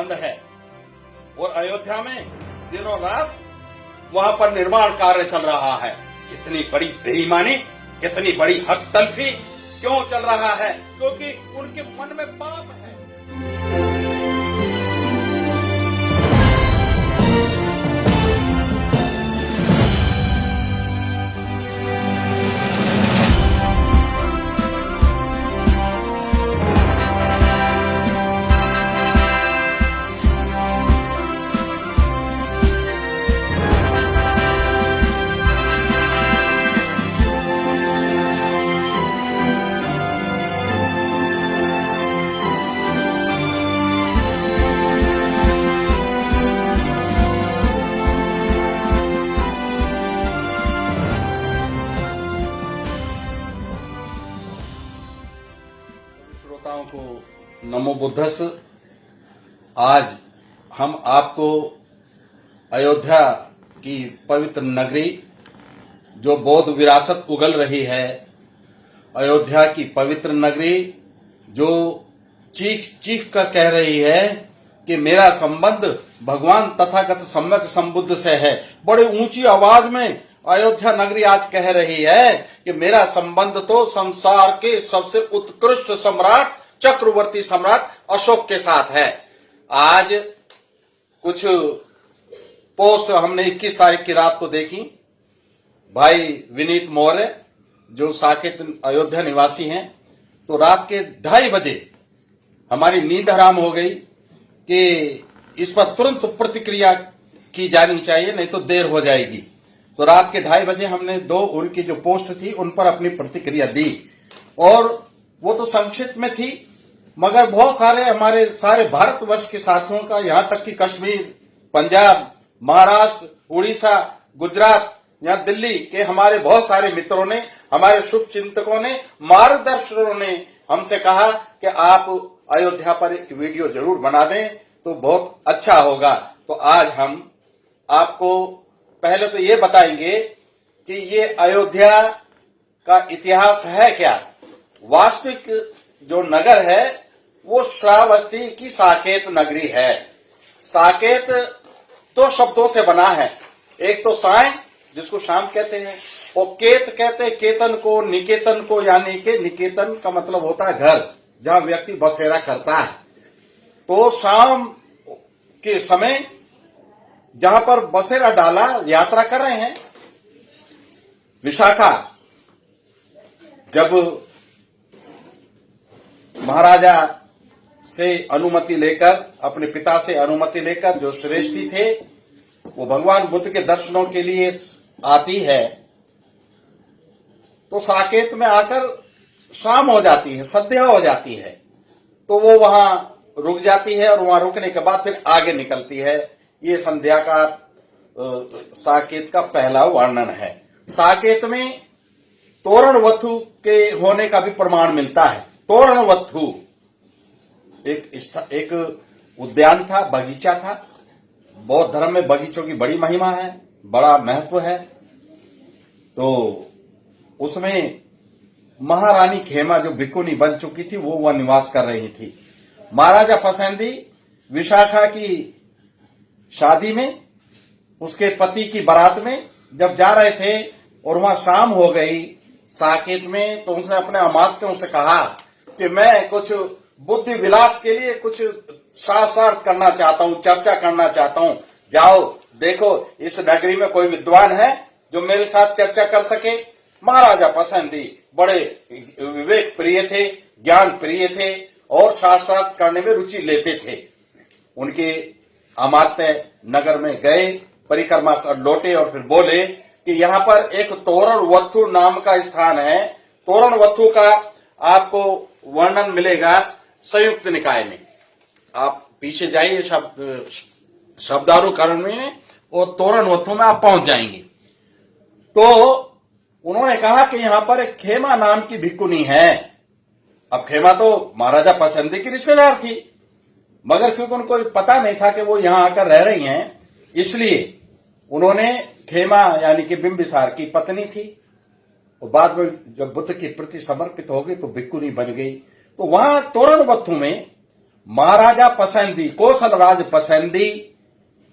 बंद है और अयोध्या में दिनों रात वहां पर निर्माण कार्य चल रहा है। कितनी बड़ी बेईमानी, कितनी बड़ी हक तलफी क्यों चल रहा है? क्योंकि उनके मन में पाप है। श्रोताओं को नमो बुद्धस। आज हम आपको अयोध्या की पवित्र नगरी, जो बौद्ध विरासत उगल रही है, अयोध्या की पवित्र नगरी जो चीख चीख कर कह रही है कि मेरा संबंध भगवान तथागत सम्यक संबुद्ध से है। बड़ी ऊंची आवाज में अयोध्या नगरी आज कह रही है कि मेरा संबंध तो संसार के सबसे उत्कृष्ट सम्राट, चक्रवर्ती सम्राट अशोक के साथ है। आज कुछ पोस्ट हमने 21 तारीख की रात को देखी। भाई विनीत मौर्य जो साकेत अयोध्या निवासी हैं, तो रात के 2:30 बजे हमारी नींद हराम हो गई कि इस पर तुरंत प्रतिक्रिया की जानी चाहिए, नहीं तो देर हो जाएगी। तो रात के 2:30 बजे हमने उनकी जो पोस्ट थी उन पर अपनी प्रतिक्रिया दी, और वो तो संक्षिप्त में थी, मगर बहुत सारे हमारे सारे भारतवर्ष के साथियों का, यहां तक कि कश्मीर, पंजाब, महाराष्ट्र, उड़ीसा, गुजरात, यहाँ दिल्ली के हमारे बहुत सारे मित्रों ने, हमारे शुभ चिंतकों ने, मार्गदर्शकों ने हमसे कहा कि आप अयोध्या पर एक वीडियो जरूर बना दें तो बहुत अच्छा होगा। तो आज हम आपको पहले तो ये बताएंगे कि ये अयोध्या का इतिहास है क्या। वास्तविक जो नगर है वो श्रावस्ती की साकेत नगरी है। साकेत 2 शब्दों से बना है, एक तो साय जिसको शाम कहते हैं, और केत कहते हैं केतन को, निकेतन को, यानी कि निकेतन का मतलब होता है घर, जहां व्यक्ति बसेरा करता है। तो शाम के समय जहां पर बसेरा डाला, यात्रा कर रहे हैं। विशाखा जब महाराजा से अनुमति लेकर, अपने पिता से अनुमति लेकर, जो श्रेष्ठी थे वो भगवान बुद्ध के दर्शनों के लिए आती है, तो साकेत में आकर शाम हो जाती है, संध्या हो जाती है, तो वो वहां रुक जाती है और वहां रुकने के बाद फिर आगे निकलती है। ये संध्या का साकेत का पहला वर्णन है। साकेत में तोरणवथु के होने का भी प्रमाण मिलता है। तोरणवथु एक उद्यान था, बगीचा था। बौद्ध धर्म में बगीचों की बड़ी महिमा है, बड़ा महत्व है। तो उसमें महारानी खेमा जो भिक्खुनी बन चुकी थी, वो वह निवास कर रही थी। महाराजा पसंदी विशाखा की शादी में, उसके पति की बारात में जब जा रहे थे और वहां शाम हो गई साकेत में, तो उसने अपने अमात्यों से कहा कि मैं कुछ बुद्धि विलास के लिए कुछ शास्त्रार्थ करना चाहता हूं, चर्चा करना चाहता हूं। जाओ देखो इस नगरी में कोई विद्वान है जो मेरे साथ चर्चा कर सके। महाराजा पसंदी बड़े विवेक प्रिय थे, ज्ञान प्रिय थे और शास्त्रार्थ करने में रुचि लेते थे। उनके अमात्य नगर में गए, परिक्रमा कर लौटे और फिर बोले कि यहाँ पर एक तोरणवथु नाम का स्थान है। तोरणवथु का आपको वर्णन मिलेगा संयुक्त निकाय में। आप पीछे जाइए शब्दानुकरण में और तोरणवथु में आप पहुंच जाएंगे। तो उन्होंने कहा कि यहाँ पर एक खेमा नाम की भिक्खुनी है। अब खेमा तो महाराजा पसंदी की रिश्तेदार थी, मगर क्योंकि उनको पता नहीं था कि वो यहाँ आकर रह रही हैं, इसलिए उन्होंने खेमा यानी कि बिंबिसार की पत्नी थी, और बाद में जब बुद्ध के प्रति समर्पित हो गई तो भिक्खुनी बन गई। तो वहां तोरणवथु में महाराजा पसंदी, कौशल राज पसंदी।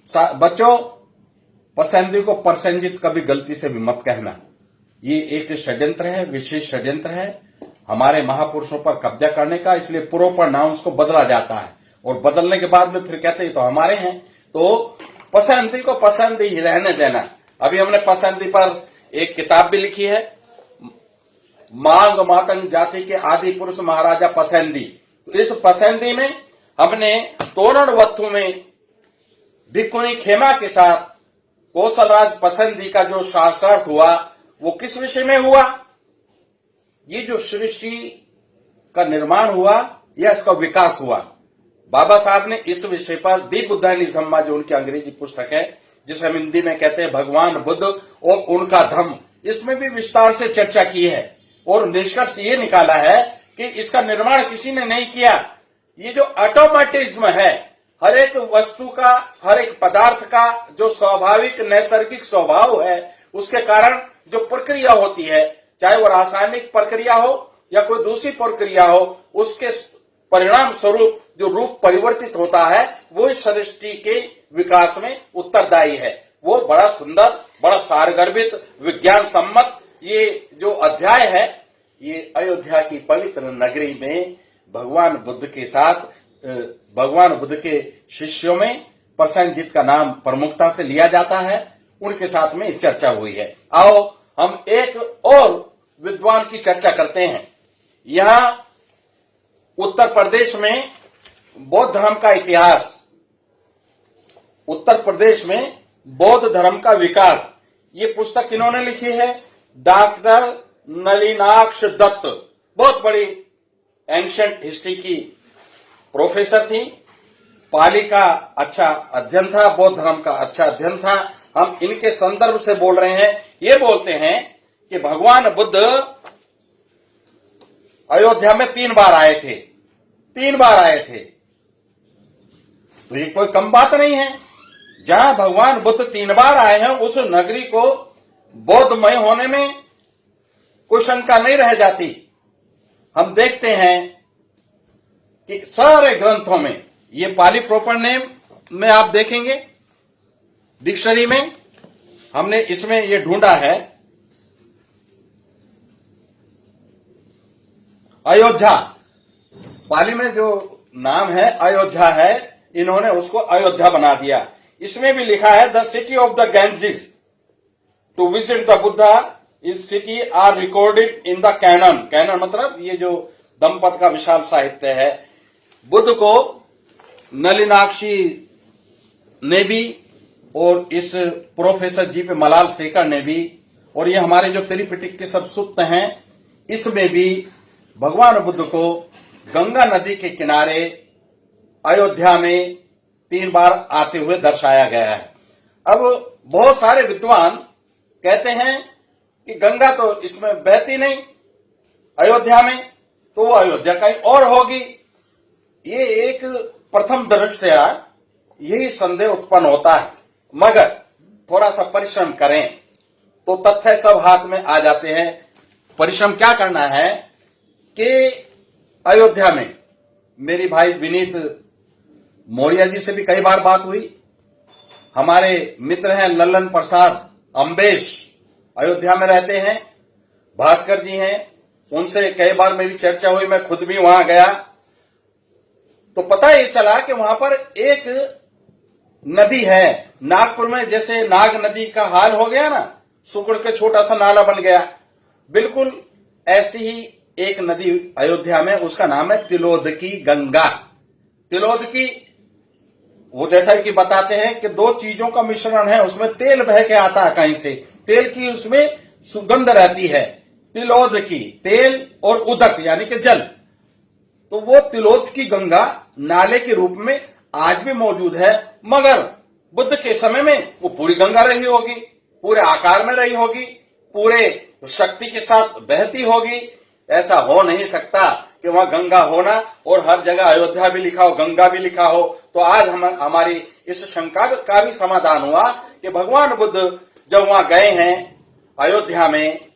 बच्चों, पसंदी को प्रसंजित कभी गलती से भी मत कहना। ये एक षड्यंत्र है, विशेष षड्यंत्र है हमारे महापुरुषों पर कब्जा करने का। इसलिए प्रोपर नाउंस को बदला जाता है और बदलने के बाद में फिर कहते हैं तो हमारे हैं। तो पसंदी को पसंदी ही रहने देना। अभी हमने पसंदी पर एक किताब भी लिखी है, मांग मातंग जाति के आदि पुरुष महाराजा पसंदी। तो इस पसंदी में हमने तोरण वत्थु में भिक्खुनी खेमा के साथ कौशलराज पसंदी का जो शास्त्रार्थ हुआ वो किस विषय में हुआ? ये जो सृष्टि का निर्माण हुआ या इसका विकास हुआ, बाबा साहब ने इस विषय पर दीप बुद्धानी सम्मा, जो उनकी अंग्रेजी पुस्तक है जिसे हम हिंदी में कहते हैं भगवान बुद्ध और उनका धम्म, इसमें भी विस्तार से चर्चा की है और निष्कर्ष ये निकाला है कि इसका निर्माण किसी ने नहीं किया। ये जो ऑटोमेटिज्म है, हर एक वस्तु का, हर एक पदार्थ का जो स्वाभाविक नैसर्गिक स्वभाव है, उसके कारण जो प्रक्रिया होती है, चाहे वो रासायनिक प्रक्रिया हो या कोई दूसरी प्रक्रिया हो, उसके परिणाम स्वरूप जो रूप परिवर्तित होता है वो इस सृष्टि के विकास में उत्तरदायी है। वो बड़ा सुंदर, बड़ा सारगर्भित, विज्ञान सम्मत ये जो अध्याय है, ये अयोध्या की पवित्र नगरी में भगवान बुद्ध के साथ, भगवान बुद्ध के शिष्यों में प्रसन्नजीत का नाम प्रमुखता से लिया जाता है। उनके साथ में चर्चा हुई है। आओ हम एक और विद्वान की चर्चा करते हैं। यहां उत्तर प्रदेश में बौद्ध धर्म का इतिहास, उत्तर प्रदेश में बौद्ध धर्म का विकास, ये पुस्तक किन्होंने लिखी है? डॉक्टर नलिनाक्ष दत्त, बहुत बड़ी एंशिएंट हिस्ट्री की प्रोफेसर थी। पाली का अच्छा अध्ययन था, बौद्ध धर्म का अच्छा अध्ययन था। हम इनके संदर्भ से बोल रहे हैं। ये बोलते हैं कि भगवान बुद्ध अयोध्या में 3 बार आए थे, 3 बार आए थे। तो ये कोई कम बात नहीं है। जहां भगवान बुद्ध 3 बार आए हैं, उस नगरी को बौद्धमय होने में कोई शंका नहीं रह जाती। हम देखते हैं कि सारे ग्रंथों में, ये पाली प्रॉपर नेम में आप देखेंगे डिक्शनरी में, हमने इसमें ये ढूंढा है अयोध्या। पाली में जो नाम है अयोध्या है, इन्होंने उसको अयोध्या बना दिया। इसमें भी लिखा है the city of the Ganges to visit the Buddha his city are recorded in the canon. Canon मतलब ये जो दंपत का विशाल साहित्य है। बुद्ध को नलिनाक्षी ने भी और इस प्रोफेसर जीपी मलाल शेखर ने भी, और ये हमारे जो त्रिपिटक के सब सूत्र हैं, इसमें भी भगवान बुद्ध को गंगा नदी के किनारे अयोध्या में 3 बार आते हुए दर्शाया गया है। अब बहुत सारे विद्वान कहते हैं कि गंगा तो इसमें बहती नहीं अयोध्या में, तो वो अयोध्या कहीं और होगी। ये एक प्रथम दृष्टया यही संदेह उत्पन्न होता है, मगर थोड़ा सा परिश्रम करें तो तथ्य सब हाथ में आ जाते हैं। परिश्रम क्या करना है कि अयोध्या में मेरी भाई विनीत मौर्य जी से भी कई बार बात हुई। हमारे मित्र हैं लल्लन प्रसाद अम्बेश, अयोध्या में रहते हैं। भास्कर जी हैं, उनसे कई बार मेरी चर्चा हुई, मैं खुद भी वहां गया। तो पता ये चला कि वहां पर एक नदी है, नागपुर में जैसे नाग नदी का हाल हो गया ना, सुकड़ के छोटा सा नाला बन गया, बिल्कुल ऐसी ही एक नदी अयोध्या में, उसका नाम है तिलोदकी गंगा। तिलोदकी, वो जैसा कि बताते हैं कि 2 चीजों का मिश्रण है, उसमें तेल बह के आता है कहीं से, तेल की उसमें सुगंध रहती है। तिलोदकी तेल और उदक यानी कि जल, तो वो तिलोदकी गंगा नाले के रूप में आज भी मौजूद है। मगर बुद्ध के समय में वो पूरी गंगा रही होगी, पूरे आकार में रही होगी, पूरे शक्ति के साथ बहती होगी। ऐसा हो नहीं सकता कि वहां गंगा होना और हर जगह अयोध्या भी लिखा हो, गंगा भी लिखा हो। तो आज हमारी इस शंका का भी समाधान हुआ कि भगवान बुद्ध जब वहां गए हैं अयोध्या में,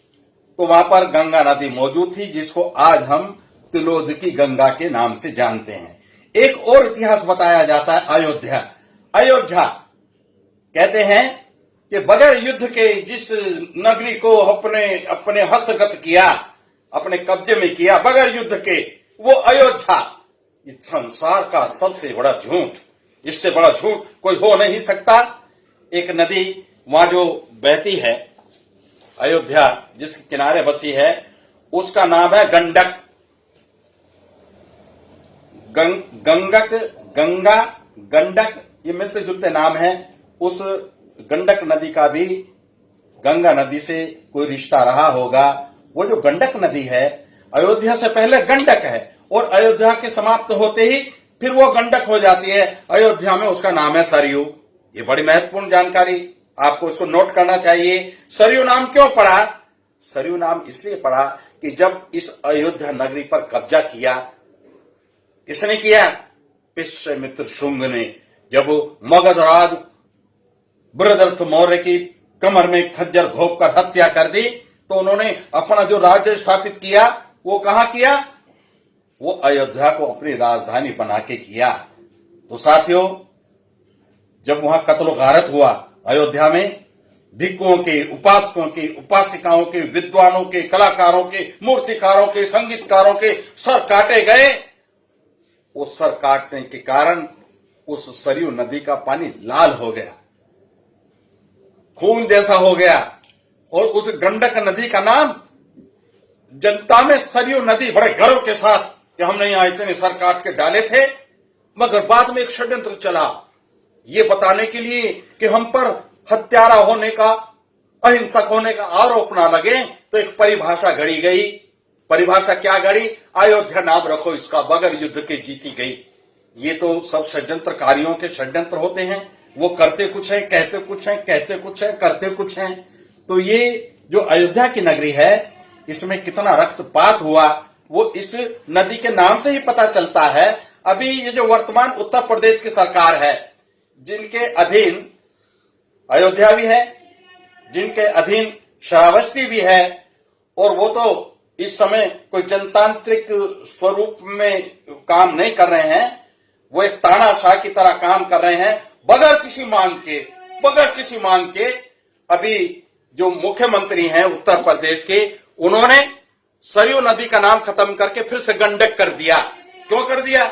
तो वहां पर गंगा नदी मौजूद थी, जिसको आज हम तिलोदकी गंगा के नाम से जानते हैं। एक और इतिहास बताया जाता है अयोध्या। अयोध्या कहते हैं कि बगैर युद्ध के जिस नगरी को अपने अपने हस्तगत किया, अपने कब्जे में किया बगैर युद्ध के, वो अयोध्या। इस संसार का सबसे बड़ा झूठ, इससे बड़ा झूठ कोई हो नहीं सकता। एक नदी वहां जो बहती है, अयोध्या जिसके किनारे बसी है, उसका नाम है गंडक। गंगक, गंगा, गंडक, ये मिलते जुलते नाम हैं। उस गंडक नदी का भी गंगा नदी से कोई रिश्ता रहा होगा। वो जो गंडक नदी है, अयोध्या से पहले गंडक है, और अयोध्या के समाप्त होते ही फिर वो गंडक हो जाती है। अयोध्या में उसका नाम है सरयू। ये बड़ी महत्वपूर्ण जानकारी, आपको इसको नोट करना चाहिए। सरयू नाम क्यों पड़ा? सरयू नाम इसलिए पड़ा कि जब इस अयोध्या नगरी पर कब्जा किया, किसने किया? पुष्यमित्र शुंग ने। जब मगध राज बृहदरथ मौर्य की कमर में खंजर घोंप कर हत्या कर दी, तो उन्होंने अपना जो राज्य स्थापित किया वो कहां किया? वो अयोध्या को अपनी राजधानी बना के किया। तो साथियों, जब वहां कत्लो गारत हुआ अयोध्या में, भिक्षुओं के, उपासकों के, उपासिकाओं के, विद्वानों के, कलाकारों के, मूर्तिकारों के, संगीतकारों के सर काटे गए। वो सर काटने के कारण उस सरयू नदी का पानी लाल हो गया, खून जैसा हो गया, और उस गंडक नदी का नाम जनता में सरयू नदी, बड़े गर्व के साथ कि हमने यहां इतने सर काट के डाले थे। मगर बाद में एक षड्यंत्र चला, ये बताने के लिए कि हम पर हत्यारा होने का, अहिंसक होने का आरोप ना लगे, तो एक परिभाषा घड़ी गई। परिभाषा क्या घड़ी? अयोध्या नाम रखो इसका, बगैर युद्ध के जीती गई। ये तो सब षड्यंत्रकारियों के षड्यंत्र होते हैं। वो करते कुछ है, कहते कुछ है, कहते कुछ है, करते कुछ है। तो ये जो अयोध्या की नगरी है, इसमें कितना रक्तपात हुआ वो इस नदी के नाम से ही पता चलता है। अभी ये जो वर्तमान उत्तर प्रदेश की सरकार है, जिनके अधीन अयोध्या भी है, जिनके अधीन श्रावस्ती भी है, और वो तो इस समय कोई जनतांत्रिक स्वरूप में काम नहीं कर रहे हैं, वो एक तानाशाह की तरह काम कर रहे हैं, बगैर किसी मांग के, बगैर किसी मांग के। अभी जो मुख्यमंत्री हैं उत्तर प्रदेश के, उन्होंने सरयू नदी का नाम खत्म करके फिर से गंडक कर दिया। क्यों कर दिया?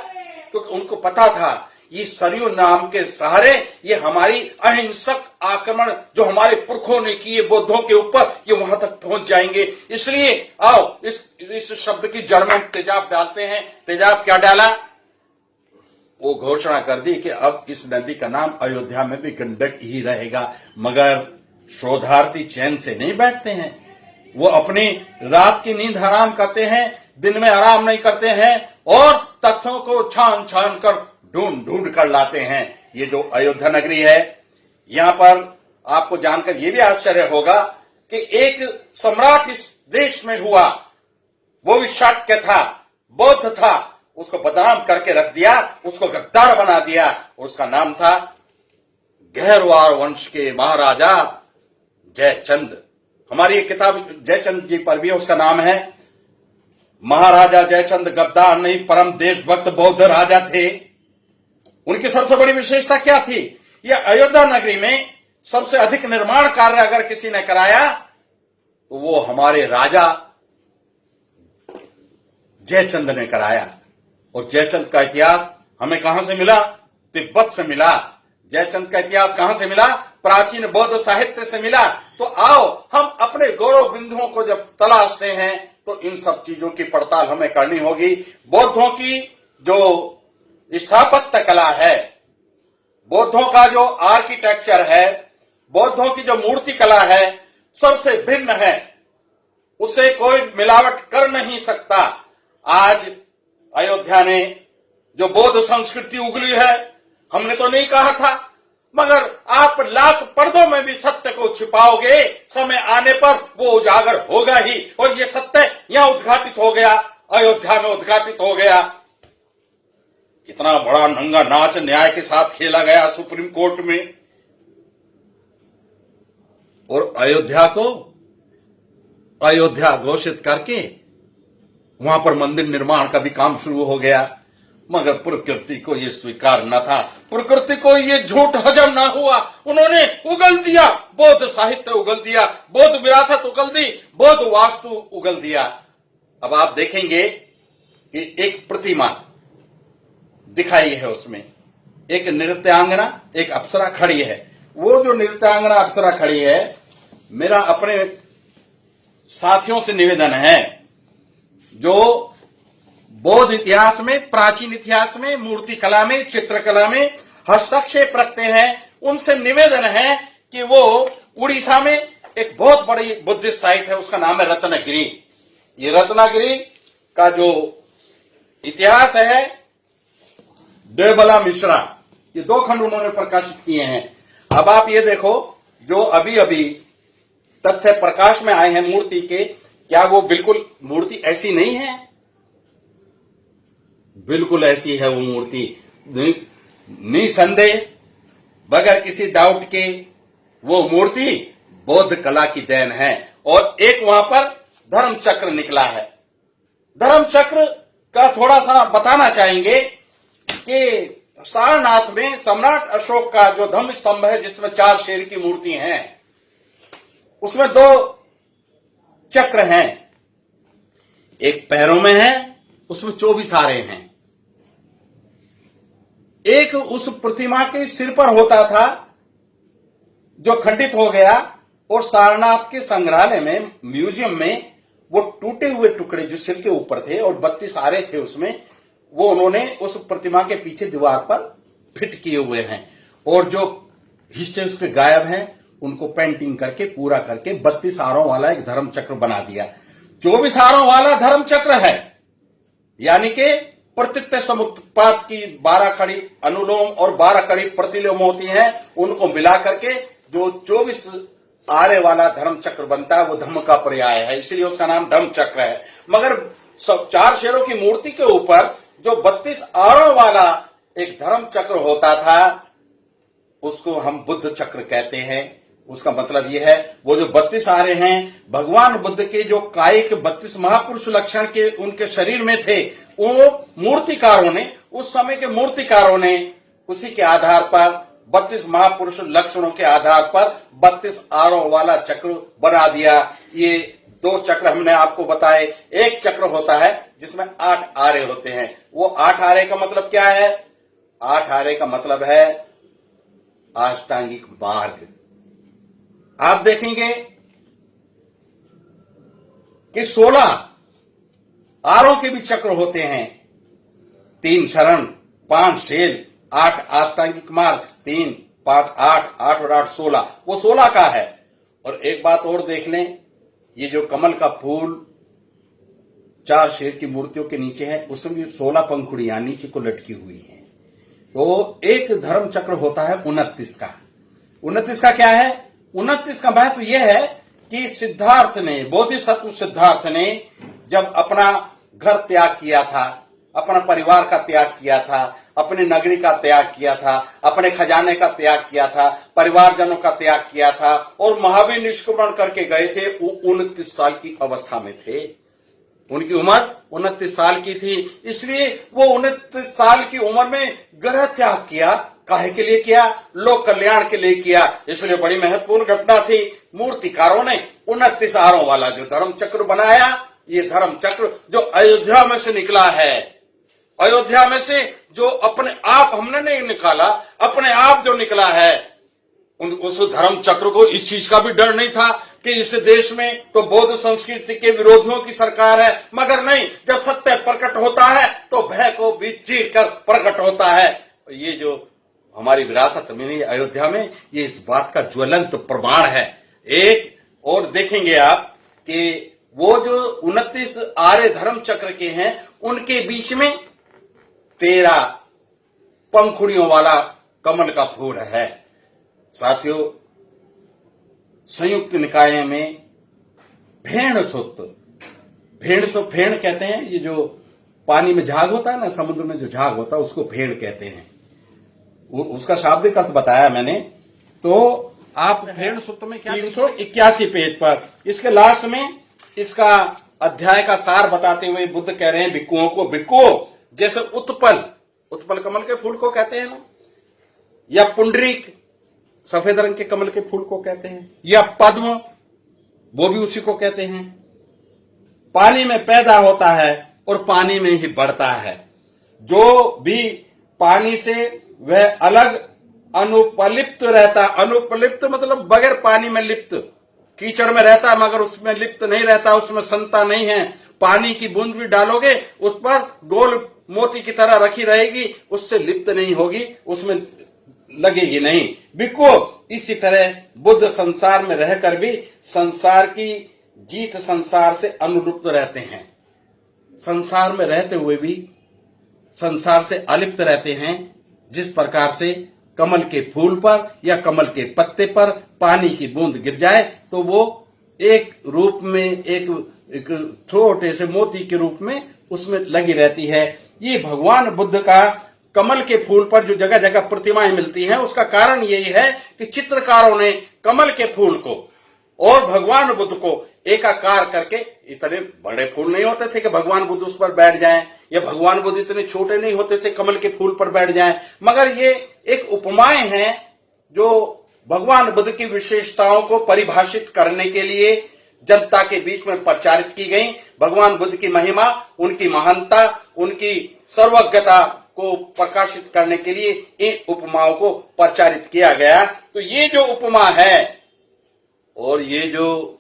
क्योंकि उनको पता था ये सरयू नाम के सहारे ये हमारी अहिंसक आक्रमण जो हमारे पुरखों ने किए बौद्धों के ऊपर, ये वहां तक पहुंच जाएंगे। इसलिए आओ इस शब्द की जड़ में तेजाब डालते हैं। तेजाब क्या डाला? वो घोषणा कर दी कि अब इस नदी का नाम अयोध्या में भी गंडक ही रहेगा। मगर शोधार्थी चैन से नहीं बैठते हैं, वो अपनी रात की नींद हराम करते हैं, दिन में आराम नहीं करते हैं, और तथ्यों को छान छान कर ढूंढ ढूंढ कर लाते हैं। ये जो अयोध्या नगरी है, यहां पर आपको जानकर यह भी आश्चर्य होगा कि एक सम्राट इस देश में हुआ, वो भी शाक्य था, बौद्ध था, उसको बदनाम करके रख दिया, उसको गद्दार बना दिया। उसका नाम था गहरवार वंश के महाराजा जयचंद। हमारी एक किताब जयचंद जी पर भी उसका नाम है। महाराजा जयचंद गद्दार नहीं, परम देशभक्त बौद्ध राजा थे। उनकी सबसे बड़ी विशेषता क्या थी? यह अयोध्या नगरी में सबसे अधिक निर्माण कार्य अगर किसी ने कराया तो वो हमारे राजा जयचंद ने कराया। और जयचंद का इतिहास हमें कहां से मिला? तिब्बत से मिला। जयचंद का इतिहास कहां से मिला? प्राचीन बौद्ध साहित्य से मिला। तो आओ हम अपने गौरव बिंदुओं को जब तलाशते हैं तो इन सब चीजों की पड़ताल हमें करनी होगी। बौद्धों की जो स्थापत्य कला है, बौद्धों का जो आर्किटेक्चर है, बौद्धों की जो मूर्ति कला है, सबसे भिन्न है, उसे कोई मिलावट कर नहीं सकता। आज अयोध्या ने जो बौद्ध संस्कृति उगली है, हमने तो नहीं कहा था, मगर आप लाख पर्दों में भी सत्य को छिपाओगे, समय आने पर वो उजागर होगा ही। और ये सत्य यहां उद्घाटित हो गया, अयोध्या में उद्घाटित हो गया। कितना बड़ा नंगा नाच न्याय के साथ खेला गया सुप्रीम कोर्ट में, और अयोध्या को अयोध्या घोषित करके वहां पर मंदिर निर्माण का भी काम शुरू हो गया। मगर प्रकृति को ये स्वीकार न था, प्रकृति को ये झूठ हजम ना हुआ। उन्होंने उगल दिया, बौद्ध साहित्य उगल दिया, बौद्ध विरासत उगल दी, बौद्ध वास्तु उगल दिया। अब आप देखेंगे कि एक प्रतिमा दिखाई है, उसमें एक नृत्यांगना, एक अप्सरा खड़ी है। वो जो नृत्यांगना अप्सरा खड़ी है, मेरा अपने साथियों से निवेदन है, जो बौद्ध इतिहास में, प्राचीन इतिहास में, मूर्ति कला में, चित्रकला में हस्तक्षेप रखते हैं, उनसे निवेदन है कि वो उड़ीसा में एक बहुत बड़ी बुद्धिस्ट साइट है, उसका नाम है रत्नगिरी। ये रत्नगिरी का जो इतिहास है, देवबला मिश्रा, ये 2 खंड उन्होंने प्रकाशित किए हैं। अब आप ये देखो, जो अभी अभी तथ्य प्रकाश में आए हैं मूर्ति के, क्या वो बिल्कुल मूर्ति ऐसी नहीं है? बिल्कुल ऐसी है वो मूर्ति, निसंदेह, बगैर किसी डाउट के वो मूर्ति बौद्ध कला की देन है। और एक वहां पर धर्म चक्र निकला है। धर्म चक्र का थोड़ा सा बताना चाहेंगे कि सारनाथ में सम्राट अशोक का जो धम्म स्तंभ है, जिसमें 4 शेर की मूर्ति हैं, उसमें 2 चक्र हैं। एक पैरों में है, उसमें 24 आरे हैं। एक उस प्रतिमा के सिर पर होता था, जो खंडित हो गया, और सारनाथ के संग्रहालय में, म्यूजियम में, वो टूटे हुए टुकड़े जो सिर के ऊपर थे और 32 आरे थे उसमें, वो उन्होंने उस प्रतिमा के पीछे दीवार पर फिट किए हुए हैं। और जो हिस्से उसके गायब हैं, उनको पेंटिंग करके पूरा करके 32 आरों वाला एक धर्म चक्र बना दिया। 24 आरों वाला धर्म चक्र है, यानी कि प्रत्यक्ष समुत्पात की 12 कड़ी अनुलोम और 12 कड़ी प्रतिलोम होती हैं, उनको मिला करके जो 24 आरे वाला धर्म चक्र बनता है, वो धम्म का पर्याय है, इसलिए उसका नाम धम्म चक्र है। मगर 4 शेरों की मूर्ति के ऊपर जो 32 आरों वाला एक धर्म चक्र होता था, उसको हम बुद्ध चक्र कहते हैं। उसका मतलब यह है, वो जो 32 आरे हैं, भगवान बुद्ध के जो कायिक 32 महापुरुष लक्षण के उनके शरीर में थे, वो मूर्तिकारों ने, उस समय के मूर्तिकारों ने उसी के आधार पर 32 महापुरुष लक्षणों के आधार पर 32 आरों वाला चक्र बना दिया। ये 2 चक्र हमने आपको बताए। एक चक्र होता है जिसमें 8 आरे होते हैं। वो 8 आरे का मतलब क्या है? 8 आरे का मतलब है अष्टांगिक मार्ग। आप देखेंगे कि 16 आरों के भी चक्र होते हैं। 3 शरण, 5 शेल, 8 अष्टांगिक मार्ग, 3, 5, 8, 8 और 8 16। वो 16 का है। और एक बात और देख लें, ये जो कमल का फूल 4 शेर की मूर्तियों के नीचे है, उसमें भी 16 पंखुड़ियां नीचे को लटकी हुई हैं। तो एक धर्म चक्र होता है 29 का। 29 का क्या है? 29 का महत्व यह है कि सिद्धार्थ ने, बोधिसत्व सिद्धार्थ ने जब अपना घर त्याग किया था, अपना परिवार का त्याग किया था, अपनी नगरी का त्याग किया था, अपने खजाने का त्याग किया था, परिवारजनों का त्याग किया था और महावीर निष्क्रमण करके गए थे, वो 29 साल की अवस्था में थे। उनकी उम्र 29 साल की थी, इसलिए वो 29 साल की उम्र में ग्रह त्याग किया। काहे के लिए किया? लोक कल्याण के लिए किया। इसलिए बड़ी महत्वपूर्ण घटना थी। मूर्तिकारों ने 29 आरों वाला जो धर्म चक्र बनाया, ये धर्म चक्र जो अयोध्या में से निकला है, अयोध्या में से जो अपने आप हमने नहीं निकाला, अपने आप जो निकला है, उस धर्म चक्र को इस चीज का भी डर नहीं था कि इस देश में तो बौद्ध संस्कृति के विरोधियों की सरकार है। मगर नहीं, जब सत्य प्रकट होता है तो भय को भी चीर कर प्रकट होता है। ये जो हमारी विरासत में अयोध्या में, ये इस बात का ज्वलंत प्रमाण है। एक और देखेंगे आप कि वो जो 29 आर्य धर्म चक्र के हैं, उनके बीच में 13 पंखुड़ियों वाला कमल का फूल है। साथियों, संयुक्त निकाय में फेण सुत्त, फेण कहते हैं, ये जो पानी में झाग होता है ना, समुद्र में जो झाग होता है उसको फेण कहते हैं। उसका शाब्दिक अर्थ बताया मैंने। तो आप फेण सुत्त में क्या 381 पेज पर इसके लास्ट में इसका अध्याय का सार बताते हुए बुद्ध कह रहे हैं भिक्षुओं को, भिक्षुओं जैसे उत्पल उत्पल कमल के फूल को कहते हैं ना, या पुंडरीक सफेद रंग के कमल के फूल को कहते हैं, या पद्म वो भी उसी को कहते हैं। पानी में पैदा होता है और पानी में ही बढ़ता है। जो भी पानी से वह अलग अनुपलिप्त रहता, अनुपलिप्त मतलब बगैर पानी में लिप्त, कीचड़ में रहता मगर उसमें लिप्त नहीं रहता, उसमें संता नहीं है। पानी की बूंद भी डालोगे उस पर गोल मोती की तरह रखी रहेगी, उससे लिप्त नहीं होगी, उसमें लगेगी नहीं। बिको इसी तरह बुद्ध संसार में रहकर भी संसार की जीत संसार से अनुरूप रहते हैं। संसार में रहते हुए भी संसार से अलिप्त रहते हैं। जिस प्रकार से कमल के फूल पर या कमल के पत्ते पर पानी की बूंद गिर जाए तो वो एक रूप में एक छोटे से मोती के रूप में उसमें लगी रहती है। ये भगवान बुद्ध का कमल के फूल पर जो जगह जगह प्रतिमाएं मिलती हैं, उसका कारण यही है कि चित्रकारों ने कमल के फूल को और भगवान बुद्ध को एकाकार करके, इतने बड़े फूल नहीं होते थे कि भगवान बुद्ध उस पर बैठ जाएं, या भगवान बुद्ध इतने छोटे नहीं होते थे कमल के फूल पर बैठ जाएं, मगर ये एक उपमाएं हैं जो भगवान बुद्ध की विशेषताओं को परिभाषित करने के लिए जनता के बीच में प्रचारित की गई। भगवान बुद्ध की महिमा, उनकी महानता, उनकी सर्वज्ञता को प्रकाशित करने के लिए इन उपमाओं को प्रचारित किया गया। तो ये जो उपमा है और ये जो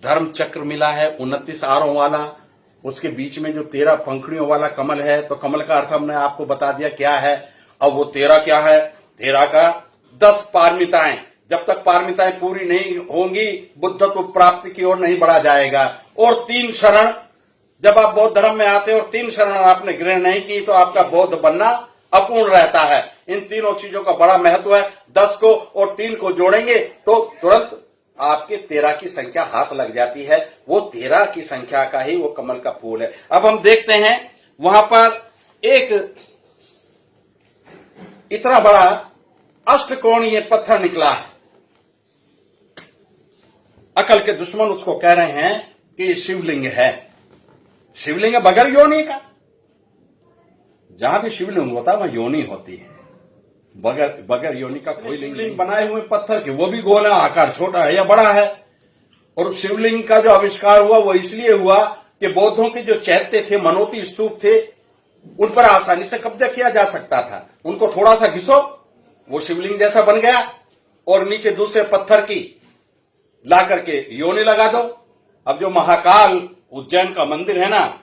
धर्म चक्र मिला है 29 आरों वाला, उसके बीच में जो 13 पंखुड़ियों वाला कमल है, तो कमल का अर्थ हमने आपको बता दिया क्या है। अब वो 13 क्या है? 13 का 10 पारमिताएं, जब तक पारमिताएं पूरी नहीं होंगी बुद्धत्व प्राप्ति की ओर नहीं बढ़ा जाएगा। और 3 शरण, जब आप बौद्ध धर्म में आते हो और 3 शरण आपने ग्रहण नहीं की तो आपका बौद्ध बनना अपूर्ण रहता है। इन तीनों चीजों का बड़ा महत्व है। 10 को और 3 को जोड़ेंगे तो तुरंत आपके 13 की संख्या हाथ लग जाती है। वो 13 की संख्या का ही वो कमल का फूल है। अब हम देखते हैं वहां पर एक इतना बड़ा अष्टकोणीय पत्थर निकला है। अकल के दुश्मन उसको कह रहे हैं कि शिवलिंग है। शिवलिंग है बगैर योनि का। जहां भी शिवलिंग होता है वहां योनि होती है, बगैर योनि का कोई लिंग बनाए हुए पत्थर के, वो भी गोल है, आकार छोटा है या बड़ा है। और शिवलिंग का जो आविष्कार हुआ वो इसलिए हुआ कि बौद्धों के जो चैत्य थे, मनोती स्तूप थे, उन पर आसानी से कब्जा किया जा सकता था। उनको थोड़ा सा घिसो, वो शिवलिंग जैसा बन गया, और नीचे दूसरे पत्थर की ला करके योनि लगा दो। अब जो महाकाल उज्जैन का मंदिर है ना,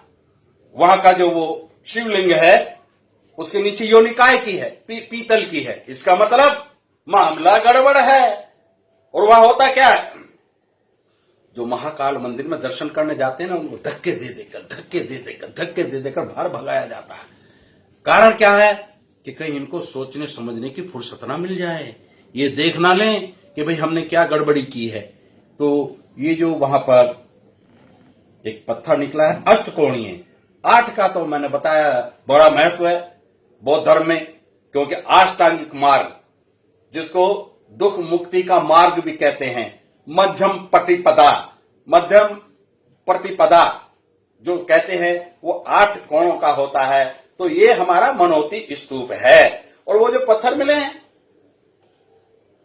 वहां का जो वो शिवलिंग है उसके नीचे योनि काय की है? पीतल की है। इसका मतलब मामला गड़बड़ है। और वहां होता क्या है, जो महाकाल मंदिर में दर्शन करने जाते हैं ना, उनको धक्के दे देकर बाहर भगाया जाता है। कारण क्या है कि कहीं इनको सोचने समझने की फुर्सत ना मिल जाए, ये देख ना लें कि भाई हमने क्या गड़बड़ी की है। तो ये जो वहां पर एक पत्थर निकला है अष्टकोणीय, 8 का तो मैंने बताया बड़ा महत्व है बौद्ध धर्म में, क्योंकि अष्टांगिक मार्ग, जिसको दुख मुक्ति का मार्ग भी कहते हैं, मध्यम प्रतिपदा जो कहते हैं, वो 8 कोणों का होता है। तो ये हमारा मनोती स्तूप है। और वो जो पत्थर मिले हैं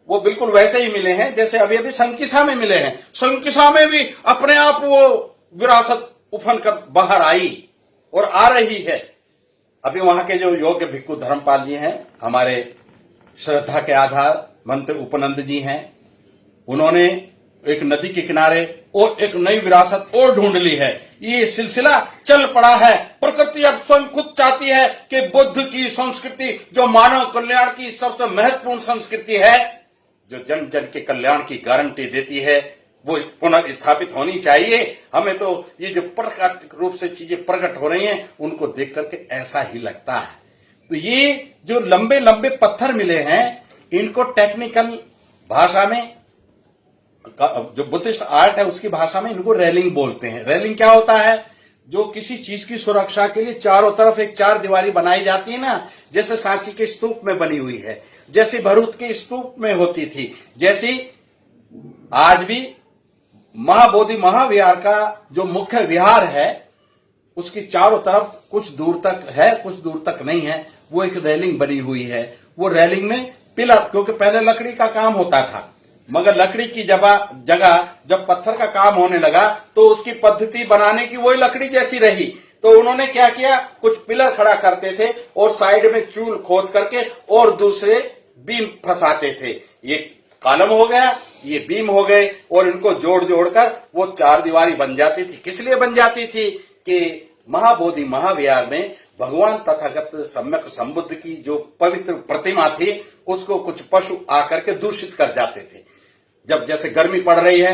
वो बिल्कुल वैसे ही मिले हैं जैसे अभी अभी संकिसा में मिले हैं। संकिसा में भी अपने आप वो विरासत उफन कर बाहर आई और आ रही है। अभी वहां के जो योग्य भिक्खु धर्मपाल जी हैं, हमारे श्रद्धा के आधार महंत उपनंद जी हैं, उन्होंने एक नदी के किनारे और एक नई विरासत और ढूंढ ली है। ये सिलसिला चल पड़ा है। प्रकृति अब स्वयं खुद चाहती है कि बुद्ध की संस्कृति, जो मानव कल्याण की सबसे महत्वपूर्ण संस्कृति है, जो जन जन के कल्याण की गारंटी देती है, वो पुनर्स्थापित होनी चाहिए। हमें तो ये जो प्राकृतिक रूप से चीजें प्रकट हो रही हैं, उनको देख करके ऐसा ही लगता है। तो ये जो लंबे लंबे पत्थर मिले हैं, इनको टेक्निकल भाषा में, जो बुद्धिस्ट आर्ट है उसकी भाषा में इनको रेलिंग बोलते हैं। रेलिंग क्या होता है? जो किसी चीज की सुरक्षा के लिए चारों तरफ एक 4 दीवारी बनाई जाती है ना, जैसे सांची के स्तूप में बनी हुई है, जैसी भरूच के स्तूप में होती थी, जैसी आज भी महाबोधि महाविहार का जो मुख्य विहार है उसकी चारों तरफ कुछ दूर तक है, कुछ दूर तक नहीं है, वो एक रेलिंग बनी हुई है। वो रेलिंग में पिलर, क्योंकि पहले लकड़ी का काम होता था, मगर लकड़ी की जगह जब पत्थर का काम होने लगा तो उसकी पद्धति बनाने की वही लकड़ी जैसी रही। तो उन्होंने क्या किया, कुछ पिलर खड़ा करते थे और साइड में चूल खोद करके और दूसरे बीम फंसाते थे। ये कॉलम हो गया, ये बीम हो गए, और इनको जोड़ जोड़कर वो चार दीवारी बन जाती थी। किस लिए बन जाती थी कि महाबोधि महाविहार में भगवान तथागत सम्यक संबुद्ध की जो पवित्र प्रतिमा थी उसको कुछ पशु आकर के दूषित कर जाते थे। जब जैसे गर्मी पड़ रही है,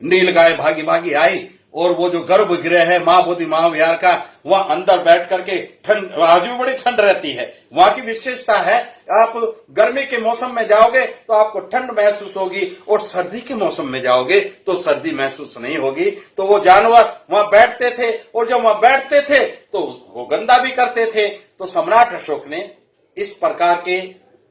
नील गाय भागी भागी आई और वो जो गर्भगृह है महाबोधि महाविहार का, वहां अंदर बैठ करके ठंड, आज भी बड़ी ठंड रहती है। वहां की विशेषता है, आप गर्मी के मौसम में जाओगे तो आपको ठंड महसूस होगी और सर्दी के मौसम में जाओगे तो सर्दी महसूस नहीं होगी। तो वो जानवर वहां बैठते थे और जब वहां बैठते थे तो वो गंदा भी करते थे। तो सम्राट अशोक ने इस प्रकार के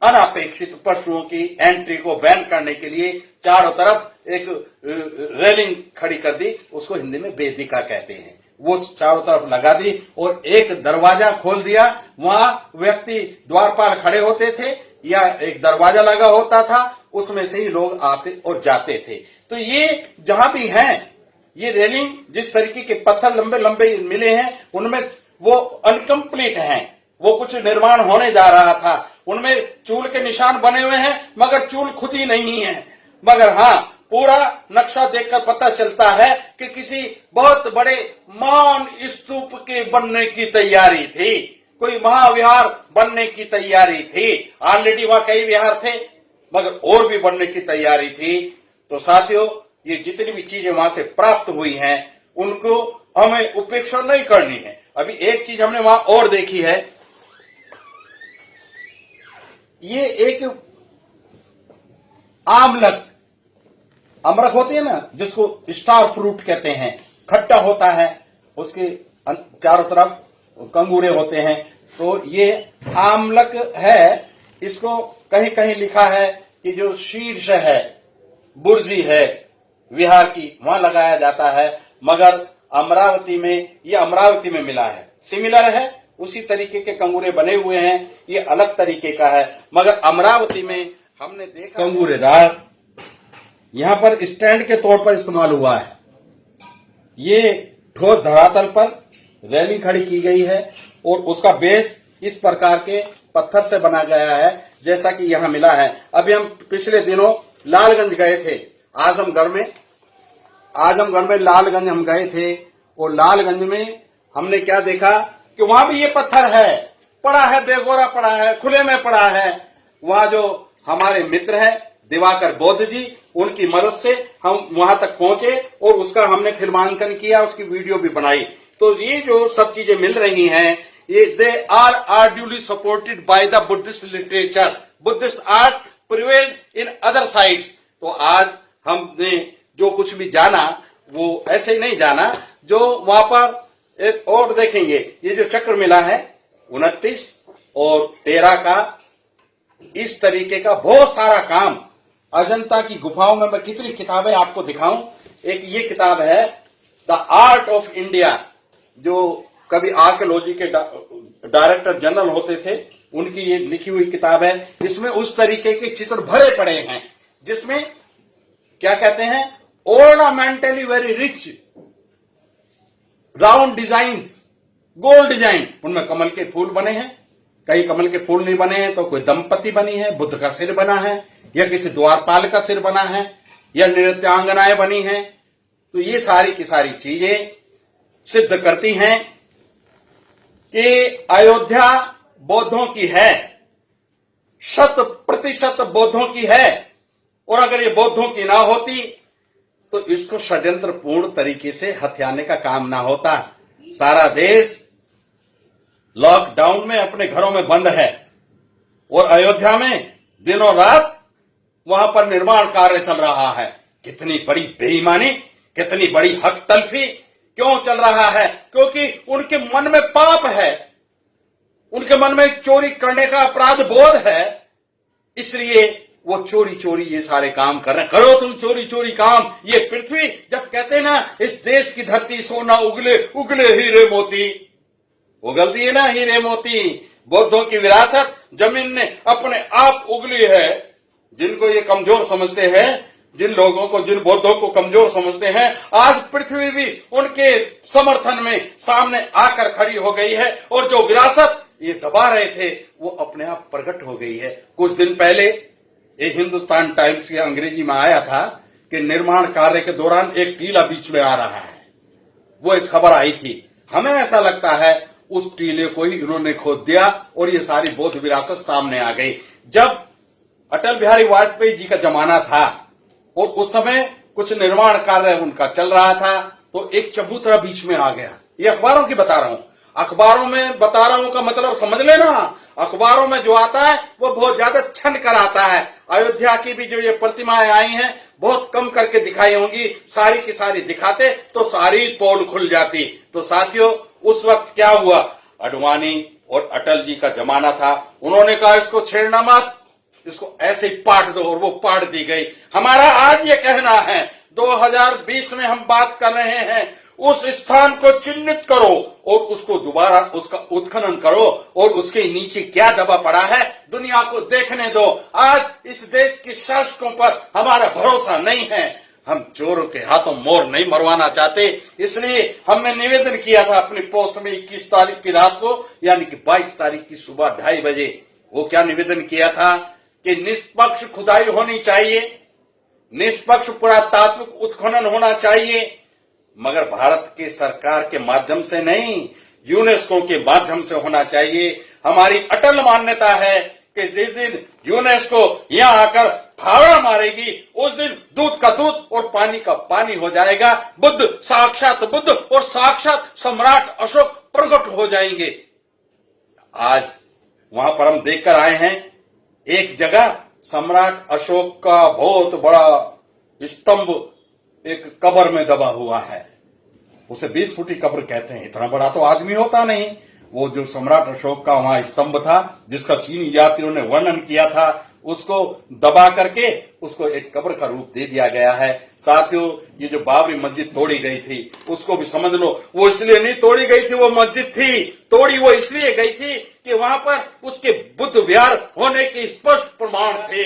अनापेक्षित पशुओं की एंट्री को बैन करने के लिए चारों तरफ एक रेलिंग खड़ी कर दी, उसको हिंदी में वेदिका कहते हैं। वो चारों तरफ लगा दी और एक दरवाजा खोल दिया। वहां व्यक्ति द्वारपाल खड़े होते थे या एक दरवाजा लगा होता था, उसमें से ही लोग आते और जाते थे। तो ये जहां भी हैं, ये रेलिंग जिस तरीके के पत्थर लंबे लंबे मिले हैं उनमें वो अनकम्प्लीट हैं, वो कुछ निर्माण होने जा रहा था। उनमें चूल के निशान बने हुए हैं मगर चूल खुद ही नहीं है। मगर हाँ, पूरा नक्शा देखकर पता चलता है कि किसी बहुत बड़े मान स्तूप के बनने की तैयारी थी, कोई महाविहार बनने की तैयारी थी। ऑलरेडी वहां कई विहार थे मगर और भी बनने की तैयारी थी। तो साथियों, ये जितनी भी चीजें वहां से प्राप्त हुई हैं उनको हमें उपेक्षा नहीं करनी है। अभी एक चीज हमने वहां और देखी है, ये एक आमलक, अमरख होती है ना जिसको स्टार फ्रूट कहते हैं, खट्टा होता है, उसके चारों तरफ कंगूरे होते हैं। तो ये आमलक है। इसको कहीं कहीं लिखा है कि जो शीर्ष है, बुर्जी है विहार की, वहां लगाया जाता है। मगर अमरावती में, ये अमरावती में मिला है, सिमिलर है, उसी तरीके के कंगूरे बने हुए हैं, ये अलग तरीके का है। मगर अमरावती में हमने देखा कंगूरेदार यहां पर स्टैंड के तौर पर इस्तेमाल हुआ है। ये ठोस धरातल पर रेलिंग खड़ी की गई है और उसका बेस इस प्रकार के पत्थर से बना गया है जैसा कि यहां मिला है। अभी हम पिछले दिनों लालगंज गए थे, आजमगढ़ में लालगंज हम गए थे और लालगंज में हमने क्या देखा कि वहां भी ये पत्थर है, पड़ा है, बेगोरा पड़ा है, खुले में पड़ा है। वहां जो हमारे मित्र हैं दिवाकर बौद्ध जी, उनकी मदद से हम वहां तक पहुंचे और उसका हमने फिल्मांकन किया, उसकी वीडियो भी बनाई। तो ये जो सब चीजें मिल रही हैं, ये they are duly supported by the Buddhist literature, Buddhist art prevailed in other sites. तो आज हमने जो कुछ भी जाना वो ऐसे ही नहीं जाना, जो वहां पर एक और देखेंगे, ये जो चक्र मिला है 29 और 13 का, इस तरीके का बहुत सारा काम अजंता की गुफाओं में। मैं कितनी किताबें आपको दिखाऊं। एक ये किताब है द आर्ट ऑफ इंडिया, जो कभी आर्कियोलॉजी के डायरेक्टर जनरल होते थे, उनकी ये लिखी हुई किताब है। इसमें उस तरीके के चित्र भरे पड़े हैं जिसमें क्या कहते हैं, ऑर्नामेंटली वेरी रिच राउंड डिजाइन्स, गोल डिजाइन, उनमें कमल के फूल बने हैं, कई कमल के फूल नहीं बने हैं तो कोई दंपति बनी है, बुद्ध का सिर बना है, या किसी द्वारपाल का सिर बना है, या नृत्यांगनाएं बनी हैं। तो ये सारी की सारी चीजें सिद्ध करती हैं कि अयोध्या बौद्धों की है, 100% बौद्धों की है। और अगर ये बौद्धों की ना होती तो इसको षड्यंत्र पूर्ण तरीके से हथियाने का काम ना होता। सारा देश लॉकडाउन में अपने घरों में बंद है और अयोध्या में दिनों रात वहां पर निर्माण कार्य चल रहा है। कितनी बड़ी बेईमानी, कितनी बड़ी हक तलफी क्यों चल रहा है? क्योंकि उनके मन में पाप है, उनके मन में चोरी करने का अपराध बोध है, इसलिए वो चोरी चोरी ये सारे काम कर रहे हैं। करो तुम चोरी चोरी काम। ये पृथ्वी, जब कहते हैं ना इस देश की धरती सोना उगले उगले हीरे मोती, उगलती है ना हीरे मोती। बौद्धों की विरासत जमीन ने अपने आप उगली है। जिनको ये कमजोर समझते हैं, जिन लोगों को, जिन बौद्धों को कमजोर समझते हैं, आज पृथ्वी भी उनके समर्थन में सामने आकर खड़ी हो गई है और जो विरासत ये दबा रहे थे वो अपने आप प्रकट हो गई है। कुछ दिन पहले एक हिंदुस्तान टाइम्स के अंग्रेजी में आया था कि निर्माण कार्य के दौरान एक टीला बीच में आ रहा है। वो एक खबर आई थी। हमें ऐसा लगता है उस टीले को ही इन्होंने खोद दिया और ये सारी बौद्ध विरासत सामने आ गई। जब अटल बिहारी वाजपेयी जी का जमाना था और उस समय कुछ निर्माण कार्य उनका चल रहा था तो एक चबूतरा बीच में आ गया। ये अखबारों की बता रहा हूं, अखबारों में बता रहा हूं का मतलब समझ लेना। अखबारों में जो आता है वो बहुत ज्यादा छन कर आता है। अयोध्या की भी जो ये प्रतिमाएं आई हैं बहुत कम करके दिखाई होंगी, सारी की सारी दिखाते तो सारी पोल खुल जाती। तो साथियों, उस वक्त क्या हुआ, आडवाणी और अटल जी का जमाना था। उन्होंने कहा इसको छेड़ना मत, इसको ऐसे ही पाट दो और वो पाट दी गई। हमारा आज ये कहना है 2020 में हम बात कर रहे हैं, उस स्थान को चिन्हित करो और उसको दोबारा उसका उत्खनन करो और उसके नीचे क्या दबा पड़ा है दुनिया को देखने दो। आज इस देश के शासकों पर हमारा भरोसा नहीं है। हम चोरों के हाथों मोर नहीं मरवाना चाहते, इसलिए हमने निवेदन किया था अपनी पोस्ट में 21 तारीख की रात को, यानी कि 22 तारीख की सुबह 2:30 बजे। वो क्या निवेदन किया था कि निष्पक्ष खुदाई होनी चाहिए, निष्पक्ष पुरातात्विक उत्खनन होना चाहिए, मगर भारत के सरकार के माध्यम से नहीं, यूनेस्को के माध्यम से होना चाहिए। हमारी अटल मान्यता है कि जिस दिन यूनेस्को यहाँ आकर फावड़ा मारेगी उस दिन दूध का दूध और पानी का पानी हो जाएगा। बुद्ध, साक्षात बुद्ध और साक्षात सम्राट अशोक प्रकट हो जाएंगे। आज वहां पर हम देखकर आए हैं, एक जगह सम्राट अशोक का बहुत बड़ा स्तंभ एक कब्र में दबा हुआ है। उसे 20 फुटी कब्र कहते हैं, इतना बड़ा तो आदमी होता नहीं। वो जो सम्राट अशोक का वहां स्तंभ था जिसका चीनी यात्रियों ने वर्णन किया था, उसको दबा करके उसको एक कब्र का रूप दे दिया गया है। साथियों, ये जो बाबरी मस्जिद तोड़ी गई थी उसको भी समझ लो, वो इसलिए नहीं तोड़ी गई थी, वो मस्जिद थी, तोड़ी वो इसलिए गई थी कि वहां पर उसके बुद्ध विहार होने के स्पष्ट प्रमाण थे।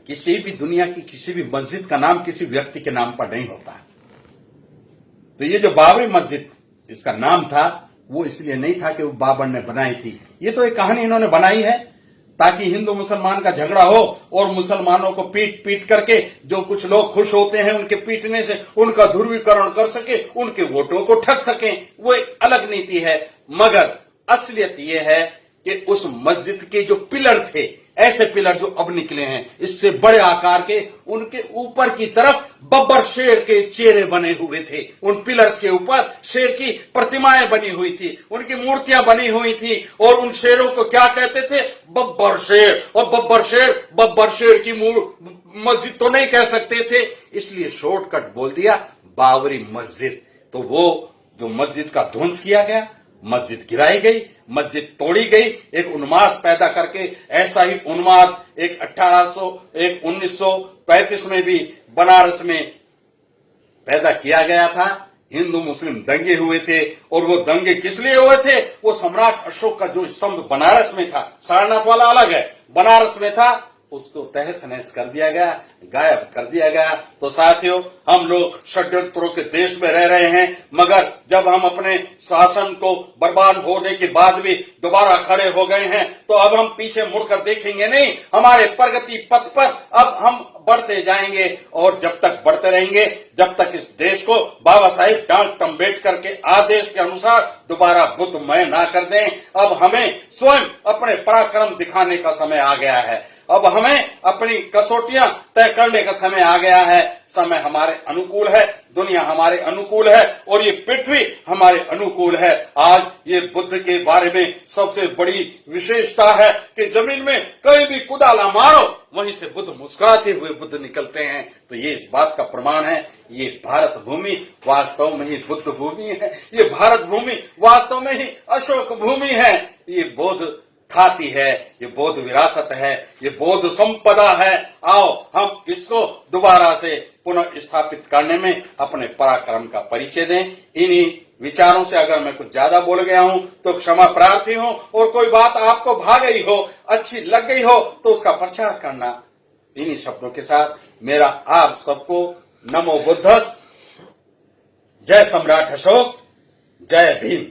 किसी भी दुनिया की किसी भी मस्जिद का नाम किसी व्यक्ति के नाम पर नहीं होता। तो ये जो बाबरी मस्जिद इसका नाम था वो इसलिए नहीं था कि वो बाबर ने बनाई थी। ये तो एक कहानी इन्होंने बनाई है ताकि हिंदू मुसलमान का झगड़ा हो और मुसलमानों को पीट पीट करके जो कुछ लोग खुश होते हैं उनके पीटने से उनका ध्रुवीकरण कर सके, उनके वोटों को ठग सकें। वो एक अलग नीति है। मगर असलियत ये है कि उस मस्जिद के जो पिलर थे, ऐसे पिलर जो अब निकले हैं इससे बड़े आकार के, उनके ऊपर की तरफ बब्बर शेर के चेहरे बने हुए थे। उन पिलर्स के ऊपर शेर की प्रतिमाएं बनी हुई थी, उनकी मूर्तियां बनी हुई थी और उन शेरों को क्या कहते थे, बब्बर शेर। और बब्बर शेर की मस्जिद तो नहीं कह सकते थे, इसलिए शॉर्टकट बोल दिया बाबरी मस्जिद। तो वो जो मस्जिद का ध्वंस किया गया, मस्जिद गिराई गई, मस्जिद तोड़ी गई, एक उन्माद पैदा करके। ऐसा ही उन्माद एक 1935 में भी बनारस में पैदा किया गया था। हिंदू मुस्लिम दंगे हुए थे और वो दंगे किस लिए हुए थे, वो सम्राट अशोक का जो स्तंभ बनारस में था, सारनाथ वाला अलग है, बनारस में था, उसको तहस नहस कर दिया गया, गायब कर दिया गया। तो साथियों, हम लोग षड्यंत्रों के देश में रह रहे हैं, मगर जब हम अपने शासन को बर्बाद होने के बाद भी दोबारा खड़े हो गए हैं तो अब हम पीछे मुड़कर देखेंगे नहीं। हमारे प्रगति पथ पर अब हम बढ़ते जाएंगे और जब तक बढ़ते रहेंगे, जब तक इस देश को बाबा साहिब डॉक्टर अम्बेडकर के आदेश के अनुसार दोबारा बुद्धमय ना कर दें। अब हमें स्वयं अपने पराक्रम दिखाने का समय आ गया है। अब हमें अपनी कसौटियां तय करने का समय आ गया है। समय हमारे अनुकूल है, दुनिया हमारे अनुकूल है और ये पृथ्वी हमारे अनुकूल है। आज ये बुद्ध के बारे में सबसे बड़ी विशेषता है कि जमीन में कहीं भी कुदाला मारो वहीं से बुद्ध मुस्कुराते हुए बुद्ध निकलते हैं। तो ये इस बात का प्रमाण है, ये भारत भूमि वास्तव में ही बुद्ध भूमि है, ये भारत भूमि वास्तव में ही अशोक भूमि है, ये बौद्ध खाती है, ये बौद्ध विरासत है, ये बौद्ध संपदा है। आओ हम इसको दोबारा से पुनः स्थापित करने में अपने पराक्रम का परिचय दें। इन्हीं विचारों से अगर मैं कुछ ज्यादा बोल गया हूं तो क्षमा प्रार्थी हूं, और कोई बात आपको भा गई हो, अच्छी लग गई हो तो उसका प्रचार करना। इन्हीं शब्दों के साथ मेरा आप सबको नमो बुद्धस, जय सम्राट अशोक, जय भीम।